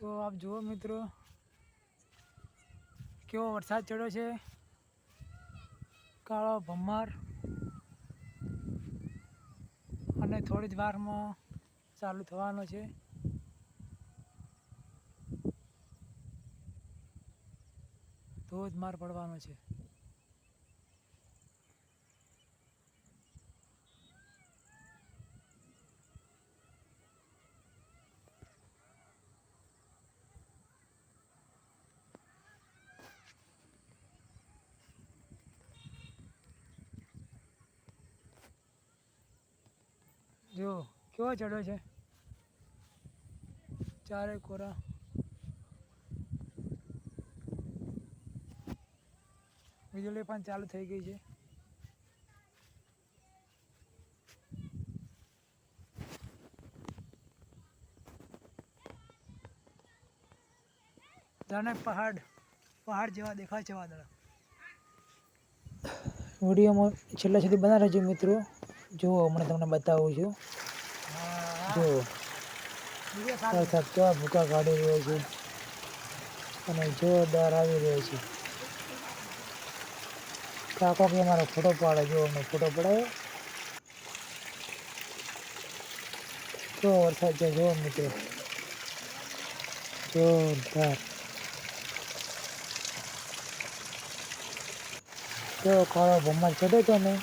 તો આપ જુઓ મિત્રો કેવો વરસાદ ચડ્યો છે, કાળો ભમ્માર, અને થોડી જ વારમાં ચાલુ થવાનો છે. ધોધમાર પડવાનો છે. જો કેવો ચડ્યો છે, ચારે કોરા. વીજળી પણ ચાલુ થઈ ગઈ છે. જાણે પહાડ જેવા દેખાય છે વાદળા. વિડીયોમાં છેલ્લા સુધી બના રહેજો મિત્રો. જુઓ હમણાં તમને બતાવું છું. જુઓ વરસાદ કેવા ભૂકા કાઢી રહ્યો છે અને જોરદાર આવી રહ્યો છે. કાકો કે મારો ફોટો પાડે. જો અમને ફોટો પડાયો. કેવો વરસાદ છે જુઓ મિત્રો, જોરદાર. કેવો કાળો ભમ્માર ચડ્યો હતો ને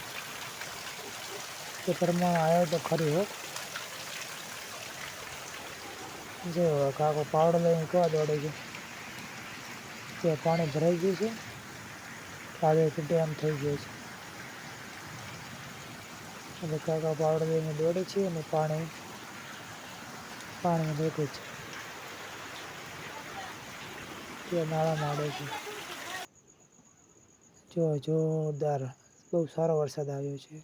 તે પ્રમાણે આવ્યો તો ખરી હો. જો કાકો પાવડો લઈને કેવા દોડે છે. ત્યાં પાણી ભરાઈ ગયું છે, કાદવ તૂટે એમ થઈ ગયો છે. એટલે કાકા પાવડો લઈને દોડે છે અને પાણીમાં બેઠે છે. ત્યાં નાળામાં આડે છે. જો જોરદાર બહુ સારો વરસાદ આવ્યો છે.